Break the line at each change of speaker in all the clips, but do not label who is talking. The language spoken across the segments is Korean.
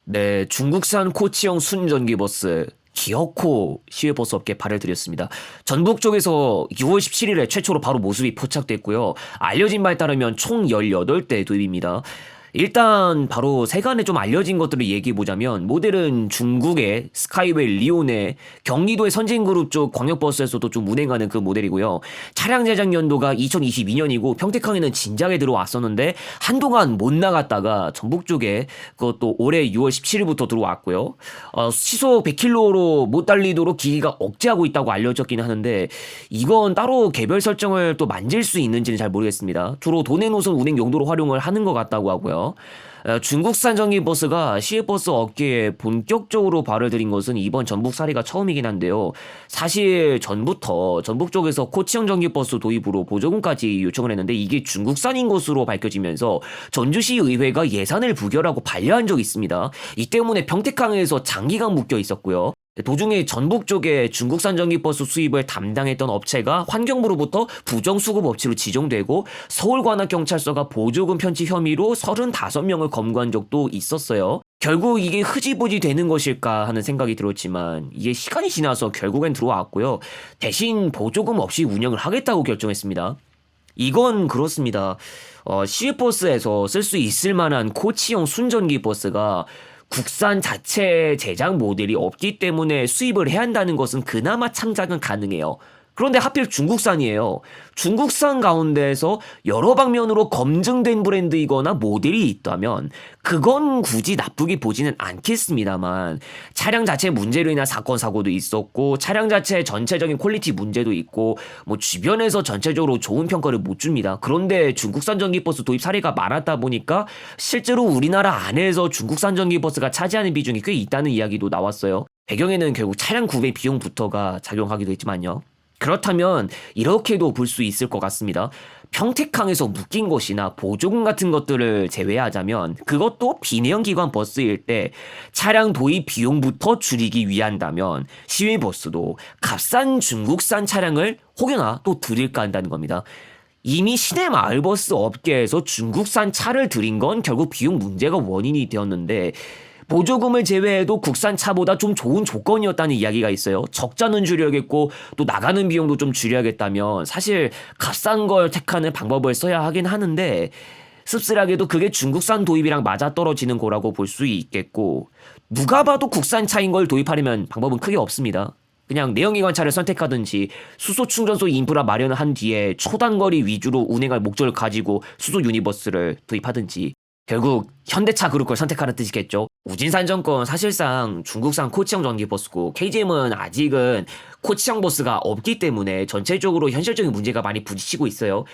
네, 중국산 코치형 순전기버스 기어코 시외버스 업계 발을 들였습니다. 전북 쪽에서 6월 17일에 최초로 바로 모습이 포착됐고요. 알려진 바에 따르면 총 18대 도입입니다. 일단 바로 세간에 좀 알려진 것들을 얘기해보자면 모델은 중국의 스카이웨이 리온의 경기도의 선진그룹 쪽 광역버스에서도 좀 운행하는 그 모델이고요. 차량 제작 연도가 2022년이고 평택항에는 진작에 들어왔었는데 한동안 못 나갔다가 전북 쪽에 그것도 올해 6월 17일부터 들어왔고요. 시속 100km로 못 달리도록 기기가 억제하고 있다고 알려졌긴 하는데 이건 따로 개별 설정을 또 만질 수 있는지는 잘 모르겠습니다. 주로 도내 노선 운행 용도로 활용을 하는 것 같다고 하고요. 중국산 전기버스가 시외버스 업계에 본격적으로 발을 들인 것은 이번 전북 사례가 처음이긴 한데요. 사실 전부터 전북 쪽에서 코치형 전기버스 도입으로 보조금까지 요청을 했는데 이게 중국산인 것으로 밝혀지면서 전주시 의회가 예산을 부결하고 반려한 적이 있습니다. 이 때문에 평택항에서 장기간 묶여 있었고요. 도중에 전북 쪽에 중국산 전기버스 수입을 담당했던 업체가 환경부로부터 부정수급 업체로 지정되고 서울관악경찰서가 보조금 편취 혐의로 35명을 검거한 적도 있었어요. 결국 이게 흐지부지 되는 것일까 하는 생각이 들었지만 이게 시간이 지나서 결국엔 들어왔고요. 대신 보조금 없이 운영을 하겠다고 결정했습니다. 이건 그렇습니다. 시외버스에서 쓸 수 있을 만한 코치형 순전기 버스가 국산 자체 제작 모델이 없기 때문에 수입을 해야 한다는 것은 그나마 참작은 가능해요. 그런데 하필 중국산이에요. 중국산 가운데에서 여러 방면으로 검증된 브랜드이거나 모델이 있다면 그건 굳이 나쁘게 보지는 않겠습니다만 차량 자체 문제로 인한 사건 사고도 있었고 차량 자체 전체적인 퀄리티 문제도 있고 뭐 주변에서 전체적으로 좋은 평가를 못 줍니다. 그런데 중국산 전기버스 도입 사례가 많았다 보니까 실제로 우리나라 안에서 중국산 전기버스가 차지하는 비중이 꽤 있다는 이야기도 나왔어요. 배경에는 결국 차량 구매 비용부터가 작용하기도 했지만요. 그렇다면 이렇게도 볼 수 있을 것 같습니다. 평택항에서 묶인 것이나 보조금 같은 것들을 제외하자면 그것도 비내연 기관 버스일 때 차량 도입 비용부터 줄이기 위한다면 시외버스도 값싼 중국산 차량을 혹여나 또 들일까 한다는 겁니다. 이미 시내 마을버스 업계에서 중국산 차를 들인 건 결국 비용 문제가 원인이 되었는데 보조금을 제외해도 국산 차보다 좀 좋은 조건이었다는 이야기가 있어요. 적자는 줄여야겠고 또 나가는 비용도 좀 줄여야겠다면 사실 값싼 걸 택하는 방법을 써야 하긴 하는데 씁쓸하게도 그게 중국산 도입이랑 맞아떨어지는 거라고 볼 수 있겠고 누가 봐도 국산 차인 걸 도입하려면 방법은 크게 없습니다. 그냥 내연기관차를 선택하든지 수소 충전소 인프라 마련을 한 뒤에 초단거리 위주로 운행할 목적을 가지고 수소 유니버스를 도입하든지 결국 현대차 그룹 걸 선택하는 뜻이겠죠. 우진산 정권 사실상 중국산 코치형 전기버스고 KGM은 아직은 코치형 버스가 없기 때문에 전체적으로 현실적인 문제가 많이 부딪히고 있어요.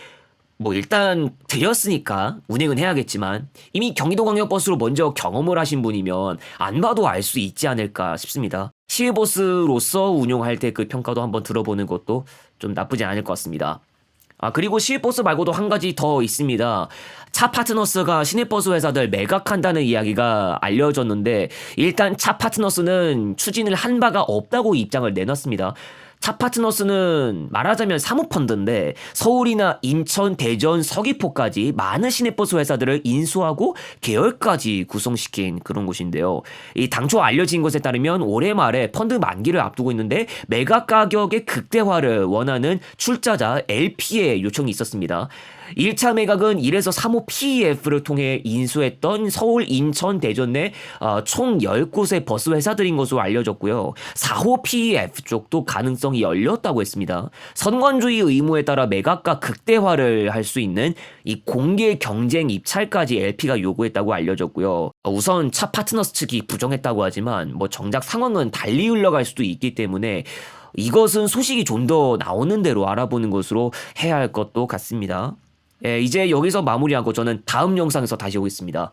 뭐 일단 들였으니까 운행은 해야겠지만 이미 경기도광역버스로 먼저 경험을 하신 분이면 안 봐도 알 수 있지 않을까 싶습니다. 시외버스로서 운용할 때 그 평가도 한번 들어보는 것도 좀 나쁘지 않을 것 같습니다. 그리고 시외버스 말고도 한 가지 더 있습니다. 차 파트너스가 시내버스 회사들 매각한다는 이야기가 알려졌는데 일단 차 파트너스는 추진을 한 바가 없다고 입장을 내놨습니다. 차 파트너스는 말하자면 사모펀드인데 서울이나 인천, 대전, 서귀포까지 많은 시내버스 회사들을 인수하고 계열까지 구성시킨 그런 곳인데요. 이 당초 알려진 것에 따르면 올해 말에 펀드 만기를 앞두고 있는데 매각 가격의 극대화를 원하는 출자자 LP의 요청이 있었습니다. 1차 매각은 1에서 3호 PEF를 통해 인수했던 서울, 인천, 대전 내 총 10곳의 버스 회사들인 것으로 알려졌고요. 4호 PEF 쪽도 가능성이 열렸다고 했습니다. 선관주의 의무에 따라 매각과 극대화를 할 수 있는 이 공개 경쟁 입찰까지 LP가 요구했다고 알려졌고요. 우선 차 파트너스 측이 부정했다고 하지만 뭐 정작 상황은 달리 흘러갈 수도 있기 때문에 이것은 소식이 좀 더 나오는 대로 알아보는 것으로 해야 할 것도 같습니다. 이제 여기서 마무리하고 저는 다음 영상에서 다시 오겠습니다.